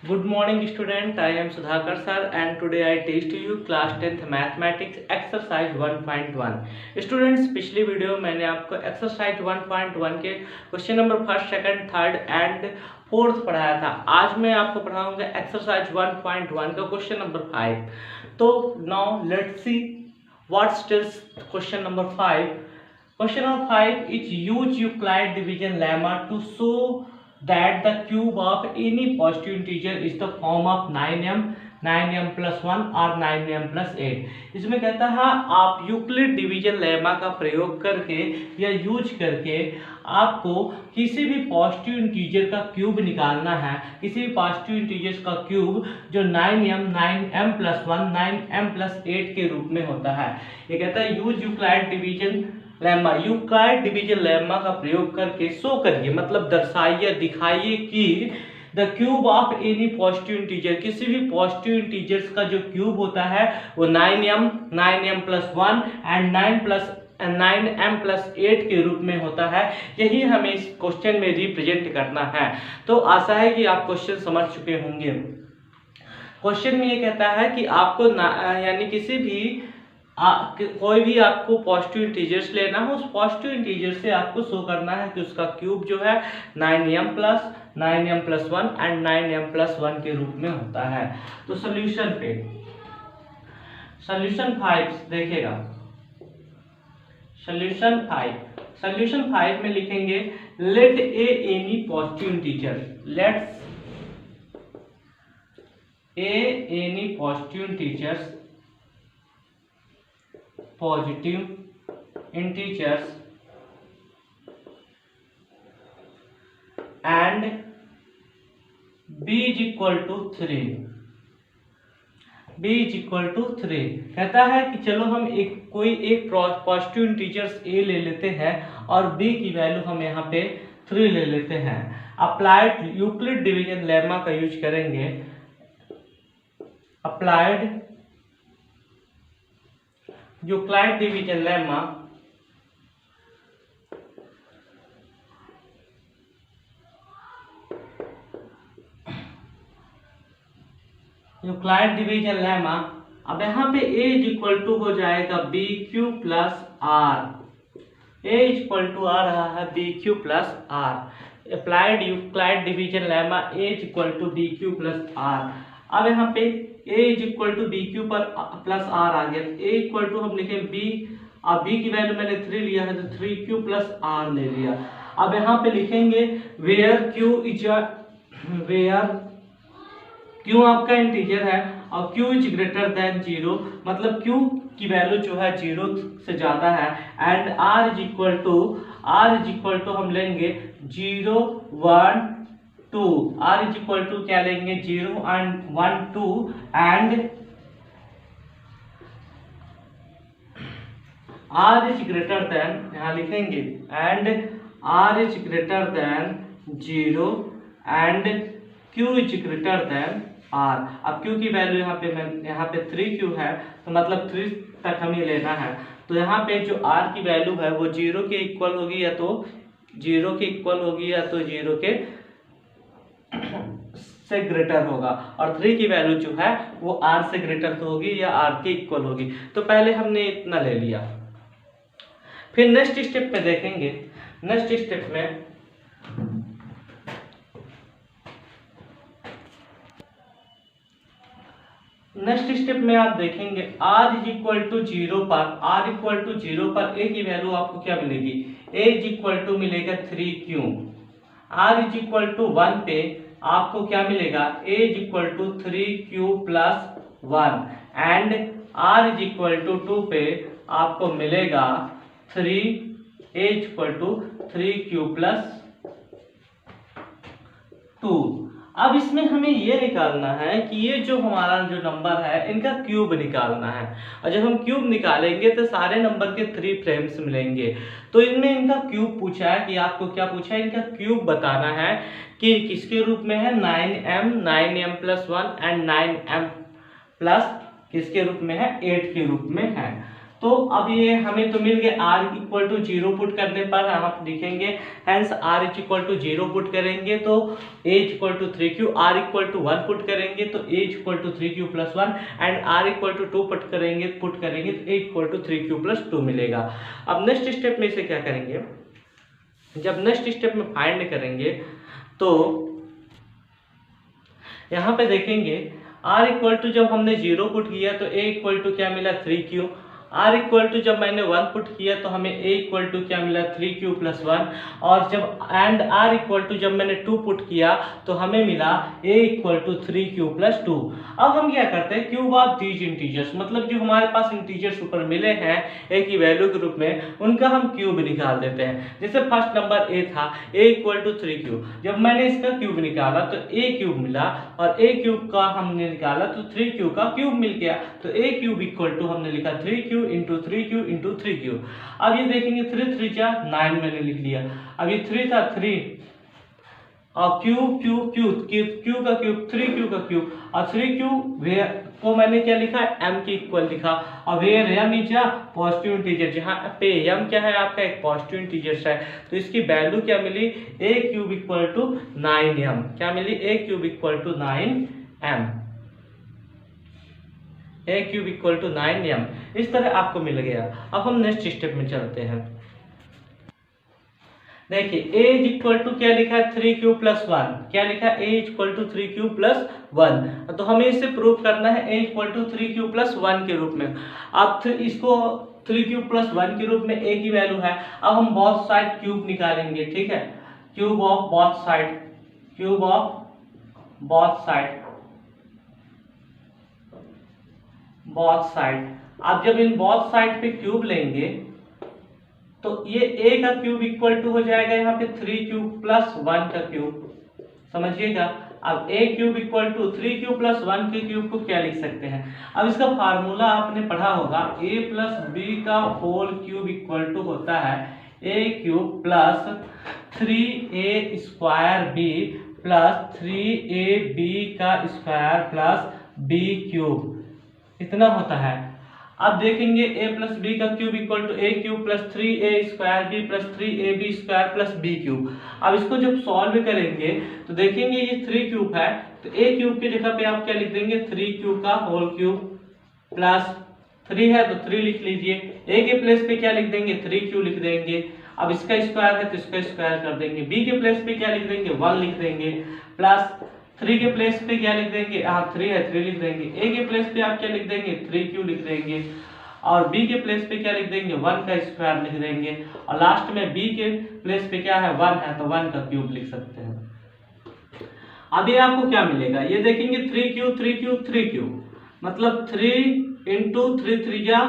Good morning student, I am Sudhakar sir and today I teach to you class 10th mathematics exercise 1.1। Students पिछली video मैंने आपको exercise 1.1 के question number first second third and fourth पढ़ाया था। आज मैं आपको पढ़ाऊंगा एक्सरसाइज 1.1 का क्वेश्चन नंबर 5। तो now let's see what stills question number 5। Question number 5 is use Euclid division lemma to show that the cube of any positive integer is the form of 9m plus 1 or 9m plus 8। इसमें कहता है आप Euclid division lemma का प्रयोग करके या use करके आपको किसी भी पॉजिटिव इंटीजर का क्यूब निकालना है। किसी भी पॉजिटिव इंटीजर्स का क्यूब जो 9m plus 1 9m plus 8 के रूप में होता है। ये कहता है use Euclid division lemma, Euclid division lemma का प्रयोग करके शो करिए, मतलब दर्शाइए दिखाइए कि the cube of any positive integer, किसी भी पॉजिटिव इंटीजर्स का जो क्यूब होता है वो 9m plus 1 and 9m plus 8 के रूप में होता है। यही हमें इस क्वेश्चन में रिप्रेजेंट करना है। तो आशा है कि आप क्वेश्चन समझ चुके होंगे। क्वेश्चन में ये कहता है कि आपको यानी किसी भी कोई भी आपको पॉजिटिव इंटीजर्स लेना हो, उस पॉजिटिव इंटीजर से आपको शो करना है कि उसका क्यूब जो है 9m plus 1 and 9m plus 1 के रूप में होता है। तो सॉल्यूशन पे सॉल्यूशन 5 देखिएगा। सॉल्यूशन 5 में लिखेंगे let a any positive integer, let's a any positive integers and b is equal to 3। कहता है कि चलो हम कोई एक पॉजिटिव इंटीजर्स a ले लेते हैं और b की वैल्यू हम यहाँ पे 3 ले लेते हैं। अप्लाइड यूक्लिड डिवीजन लेमा का यूज करेंगे। अप्लाइड यूक्लिड डिवीजन लेमा अब यहाँ पे a इज इक्वल टू हो जाएगा B Q plus R. A equal to आ रहा है B Q plus R. Applied Euclid division lemma A is equal to B Q plus R. अब यहाँ पे a is equal to B Q पर plus R आ गया। a equal to हम लिखे b, अब b की वैल्यू मैंने 3 लिया है तो 3q प्लस आर ले लिया। अब यहाँ पे लिखेंगे वेयर q आपका इंटीजर है और q इज ग्रेटर देन 0, मतलब q की वैल्यू जो है 0 से ज्यादा है। And r is equal to हम लेंगे 0 1 2। r इज इक्वल टू क्या लेंगे 0 and 1 2 and r is greater than, यहाँ लिखेंगे and r is greater than 0 and q is greater than r। अब q की वैल्यू यहाँ पे 3q है तो मतलब 3 तक हमें लेना है। तो यहाँ पे जो r की वैल्यू है वो 0 के इक्वल होगी या तो 0 के इक्वल होगी या तो 0 के से ग्रेटर होगा, और 3 की वैल्यू जो है वो r से ग्रेटर होगी या r के इक्वल होगी। तो पहले हमने इतना ले लिया। फिर नेक्स्ट स्टेप में देखेंगे। नेक्स्ट स्टेप में आप देखेंगे r इज इक्वल टू 0 पर a की वैल्यू आपको क्या मिलेगी, a इज इक्वल टू मिलेगा 3q। r is equal to 1 पे आपको क्या मिलेगा, a is equal to 3q plus 1 and r is equal to 2 पे आपको मिलेगा 3, a is equal to 3q plus 2। अब इसमें हमें ये निकालना है कि ये जो हमारा जो नंबर है इनका क्यूब निकालना है, और जब हम क्यूब निकालेंगे तो सारे नंबर के 3 फ्रेम्स मिलेंगे। तो इनमें इनका क्यूब पूछा है कि आपको क्या पूछा है, इनका क्यूब बताना है कि किसके रूप में है 9m plus 1 and 9m plus किसके रूप में है 8 के रूप में है। तो अब ये हमें तो मिल गया r इक्वल टू 0 पुट करने पर आप लिखेंगे hence r is equal to 0 put करेंगे तो a equal to 3q, r equal to 1 put करेंगे तो a equal to 3q plus 1 and r equal to 2 put करेंगे तो a equal to 3q plus 2 मिलेगा। अब नेक्स्ट स्टेप में इसे क्या करेंगे, जब नेक्स्ट स्टेप में फाइंड करेंगे तो यहाँ पे देखेंगे r इक्वल टू जब हमने 0 पुट किया तो a इक्वल टू क्या मिला 3q, r इक्वल टू जब मैंने 1 पुट किया तो हमें a इक्वल टू क्या मिला 3q प्लस 1, और जब एंड r इक्वल टू जब मैंने 2 पुट किया तो हमें मिला a equal to 3q plus 2। अब हम क्या करते हैं, क्यूब ऑफ दीज इंटीजर्स, मतलब जो हमारे पास इंटीजर्स ऊपर मिले हैं a की वैल्यू के रूप में, उनका हम क्यूब निकाल देते हैं। जैसे फर्स्ट नंबर a था, a इक्वल टू 3q, जब मैंने इसका क्यूब निकाला तो a क्यूब मिला, और a क्यूब का हमने निकाला तो 3q का क्यूब मिल गया, तो a क्यूब इक्वल टू हमने लिखा 3q into 3q into 3q। अब ये देखेंगे 3 3 जा 9 मैंने लिख लिया। अब ये 3 था 3 और क्यूब क्यूब क्यूब क्यू का क्यूब 3q का क्यूब, और 3q को मैंने क्या लिखा m के इक्वल लिखा, और where m is a positive integer, जहाँ पे m क्या है आपका एक पॉजिटिव इंटीजर है, तो इसकी वैल्यू क्या मिली a cube equal to 9m, क्या मिली a cube equal to 9m, a cube equal to 9m, इस तरह आपको मिल गया। अब हम नेक्स्ट स्टेप में चलते हैं। देखिए a इज इक्वल टू क्या लिखा है 3q प्लस 1, क्या लिखा है a equal to 3q plus 1, तो हमें इसे प्रूव करना है a equal to 3q plus 1 के रूप में। अब इसको 3q प्लस 1 के रूप में a की वैल्यू है, अब हम बोथ साइड क्यूब निकालेंगे, ठीक है, cube of both side, cube of both side, both side. अब जब इन बोथ साइड पे क्यूब लेंगे तो ये a का क्यूब इक्वल टू हो जाएगा यहाँ पे 3q प्लस 1 का क्यूब, समझिएगा। अब a cube equal to 3q plus 1 के क्यूब को क्या लिख सकते हैं, अब इसका फार्मूला आपने पढ़ा होगा, a प्लस b का होल क्यूब इक्वल टू होता है a cube plus 3a square b plus 3ab का स्क्वायर प्लस b क्यूब, इतना होता है। अब देखेंगे a प्लस बी का cube equal to a cube plus 3a square b plus 3ab square plus b cube. अब इसको जब सॉल्व करेंगे तो देखेंगे ये 3 क्यूब है, तो a क्यूब की जगह पे आप क्या लिख देंगे 3 क्यूब का होल क्यूब प्लस 3 है तो 3 लिख लीजिए, a के प्लेस पे क्या लिख देंगे 3q लिख देंगे। अब इसका स्क्वायर है तो इसका स्क्वायर कर देंगे, b के प्लेस पे क्या लिख देंगे 1 लिख देंगे, प्लस 3 के प्लेस पे क्या लिख देंगे, 3 है 3 लिख देंगे, a के प्लेस पे आप क्या लिख देंगे 3q लिख देंगे, और b के प्लेस पे क्या लिख देंगे 1 का स्क्वायर लिख देंगे, और लास्ट में b के प्लेस पे क्या है 1 है तो 1 का क्यूब लिख सकते हैं। अब ये आपको क्या मिलेगा, ये देखेंगे 3q 3q 3q, मतलब 3 इंटू 3 3 जा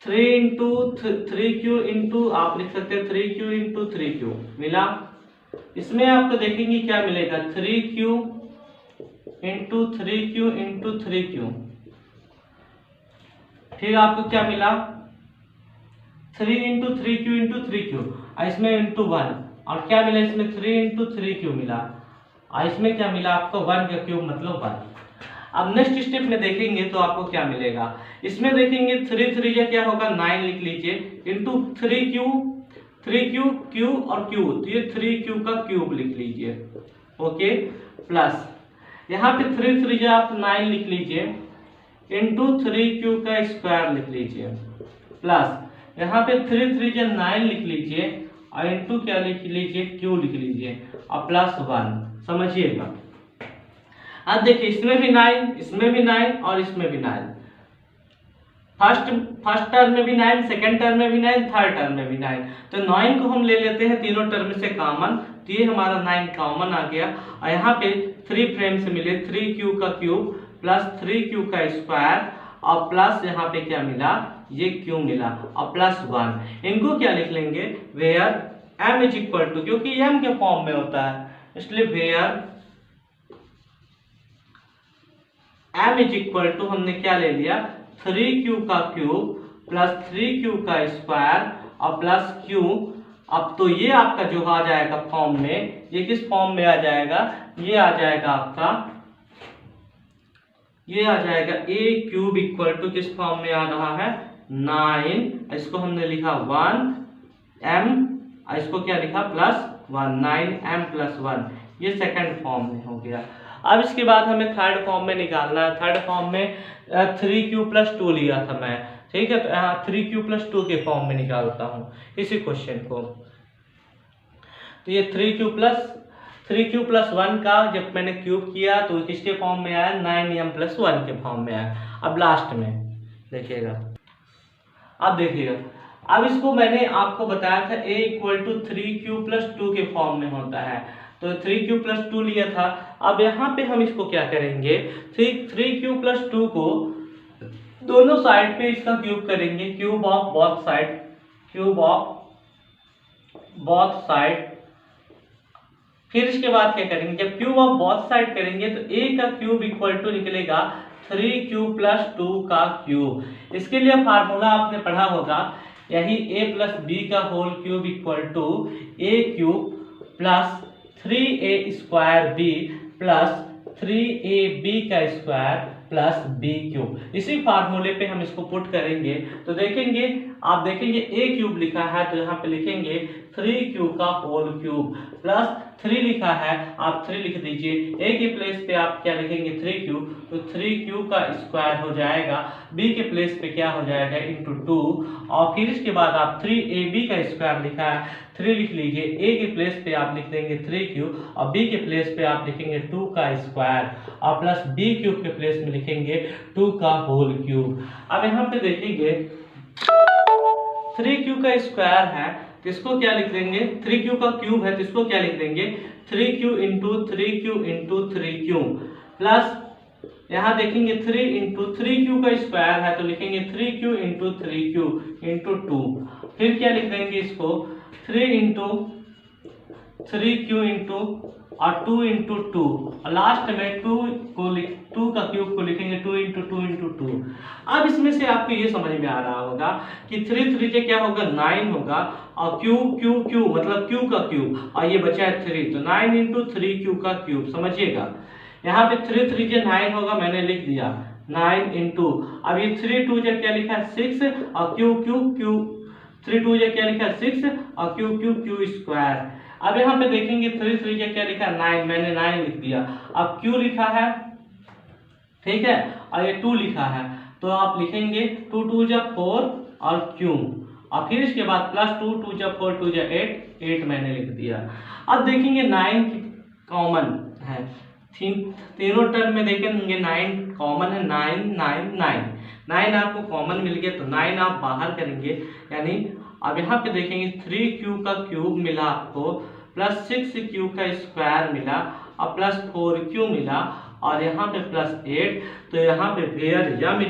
3 इंटू 3q इंटू आप लिख सकते हैं 3q इंटू 3q मिला। इसमें आपको देखेंगे क्या मिलेगा 3q into 3q into 3q, फिर आपको क्या मिला 3 इंटू 3q इंटू 3q, और इसमें इंटू 1, और क्या मिला इसमें 3 इंटू 3q मिला, और इसमें क्या मिला आपको 1 का क्यूब मतलब 1। अब नेक्स्ट स्टेप में देखेंगे तो आपको क्या मिलेगा, इसमें देखेंगे 3 3 या क्या होगा 9 लिख लीजिए, इंटू 3q q और q, तो ये 3q का क्यूब लिख लीजिए, ओके, प्लस यहाँ पे 3 3 जा आप 9 लिख लीजिए, इंटू 3q का स्क्वायर लिख लीजिए, प्लस यहाँ पे 3 3 जा 9 लिख लीजिए, और इंटू क्या लिख लीजिए q लिख लीजिए, और प्लस 1, समझिएगा। अब देखिए इसमें भी 9, इसमें भी 9 और इसमें भी 9, फर्स्ट टर्म में भी 9, सेकंड टर्म में भी 9, थर्ड टर्म में भी 9, तो 9 को हम ले लेते हैं तीनों टर्म से कॉमन, तो ये हमारा 9 कॉमन आ गया, और यहाँ पे 3 फ्रेम से मिले 3q का क्यूब प्लस 3q का स्क्वायर, और प्लस यहाँ पे क्या मिला ये q मिला, और प्लस 1, इनको क्या लिख लेंगे where m is equal to, क्योंकि m के फॉर्म में होता है इसलिए where m is equal to हमने क्या ले लिया 3q का क्यूब प्लस 3q का स्क्वायर और प्लस q। अब तो ये आपका जो आ जाएगा फॉर्म में, ये किस फॉर्म में आ जाएगा, ये आ जाएगा आपका ये आ जाएगा ए क्यूब इक्वल टू किस फॉर्म में आ रहा है 9, इसको हमने लिखा 1m, इसको क्या लिखा +1, 9m+1, ये सेकंड फॉर्म में हो गया। अब इसके बाद हमें थर्ड फॉर्म में निकालना है। थर्ड फॉर्म में 3q+2 लिया था मैं, ठीक है, तो 3q+2 के फॉर्म में निकालता हूँ इसी क्वेश्चन को। तो ये 3q+1 का जब मैंने क्यूब किया तो किसके फॉर्म में आया 9m+1 के फॉर्म में आया। अब लास्ट में देखिएगा, अब देखिएगा, अब इसको मैंने आपको बताया था a = 3q+2 के फॉर्म में होता है, तो 3q+2 लिया था। अब यहाँ पे हम इसको क्या करेंगे, 3q+2 को दोनों साइड पे इसका क्यूब करेंगे, cube of both side, cube of both side. फिर इसके बाद क्या करेंगे, जब क्यूब ऑफ बोथ साइड करेंगे तो a का क्यूब इक्वल टू निकलेगा 3q+2 का क्यूब। इसके लिए फार्मूला आपने पढ़ा होगा, यही a+b का whole cube equal to a³ plus 3a² plus 3ab का स्क्वायर प्लस b³ इसी फार्मूले पे हम इसको पुट करेंगे तो देखेंगे, आप देखेंगे a³ लिखा है तो यहाँ पे लिखेंगे 3q का होल क्यूब प्लस 3 लिखा है, आप 3 लिख दीजिए, a के प्लेस पे आप क्या लिखेंगे 3q, तो 3q का स्क्वायर हो जाएगा, b के प्लेस पे क्या हो जाएगा × 2, और फिर इसके बाद आप 3ab का स्क्वायर लिखा है 3 लिख लीजिए, a के प्लेस पे आप लिख देंगे 3q और b के प्लेस पे आप लिखेंगे 2 का स्क्वायर और प्लस b³ के प्लेस में लिखेंगे 2 का होल क्यूब। अब यहाँ पे देखेंगे 3q का स्क्वायर है तो इसको क्या लिख देंगे, 3q का क्यूब है तो इसको क्या लिख देंगे 3q × 3q × 3q प्लस यहाँ देखेंगे 3 × 3q का स्क्वायर है तो लिखेंगे 3q × 3q × 2, फिर क्या लिख देंगे इसको 3 × 3q और 2 × 2 और लास्ट में 2 का क्यूब को लिखेंगे 2 × 2 × 2। अब इसमें से आपको ये समझ में आ रहा होगा कि 3 3 क्या होगा 9 होगा और क्यू मतलब क्यू का क्यूब और ये बचा है 3, तो 9 × 3q का क्यूब, समझिएगा यहाँ पे 3 3 9 होगा, मैंने लिख दिया 9 × अब ये 3 2 क्या लिखा है 6 और क्यू 3 2 क्या लिखा है 6 और क्यू स्क्वायर। अब यहाँ पे देखेंगे 3 3 क्या लिखा है 9, मैंने 9 लिख दिया, अब क्यू लिखा है, ठीक है, और ये 2 लिखा है तो आप लिखेंगे 2 2 4 और क्यू और फिर इसके बाद प्लस 2 2 4 2 8 मैंने लिख दिया। अब देखेंगे 9 कॉमन है, तीनों टर्म में देखेंगे 9 कॉमन है, 9 आपको कॉमन मिल गया तो 9 आप बाहर करेंगे, यानी अब यहाँ पे देखेंगे 3q का क्यूब मिला आपको प्लस 6q का स्क्वायर मिला और प्लस 4q मिला और यहाँ पे प्लस 8, तो यहाँ पे वेयर m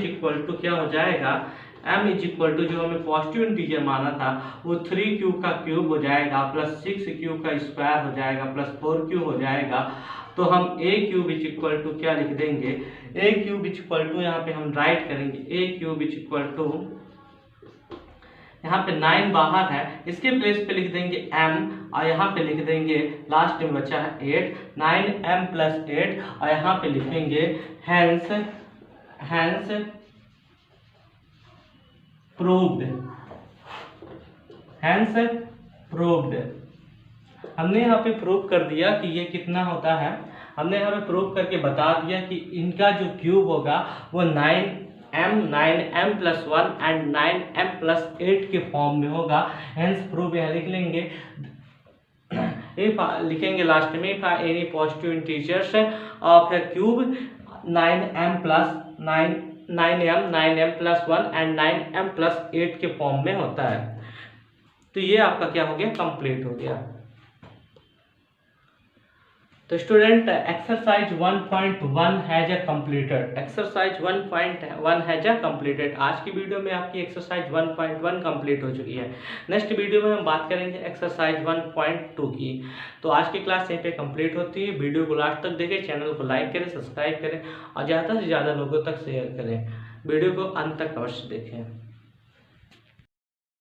क्या हो जाएगा, m जो हमें पॉजिटिव इंटीजर माना था वो 3q का क्यूब हो जाएगा प्लस 6q का स्क्वायर हो जाएगा प्लस 4q हो जाएगा। तो हम a³ क्या लिख देंगे, a³ यहाँ पे हम राइट करेंगे a³ यहाँ पे 9 बाहर है, इसके प्लेस पे लिख देंगे m और यहाँ पे लिख देंगे लास्ट में बचा है 8, 9m+8 और यहाँ पे लिखेंगे हैंस प्रूव्ड। हमने यहाँ पे प्रूव कर दिया कि ये कितना होता है, हमने यहाँ पे प्रूव करके बता दिया कि इनका जो क्यूब होगा वो 9m+1 एंड 9m+8 के फॉर्म में होगा, हेंस प्रूव यहाँ लिख लेंगे, लिखेंगे लास्ट में any positive integers of A cube 9m+1 and 9m+8 के फॉर्म में होता है। तो ये आपका क्या हो गया, कंप्लीट हो गया। तो student exercise 1.1 has a completed, exercise 1.1 has a completed. आज की वीडियो में आपकी एक्सरसाइज 1.1 कंप्लीट हो चुकी है। नेक्स्ट वीडियो में हम बात करेंगे एक्सरसाइज 1.2 की। तो आज की क्लास यहीं पे कंप्लीट होती है। वीडियो को लास्ट तक देखें, चैनल को लाइक करें, सब्सक्राइब करें और ज़्यादा से ज़्यादा लोगों तक शेयर करें। वीडियो को अंत तक अवश्य देखें।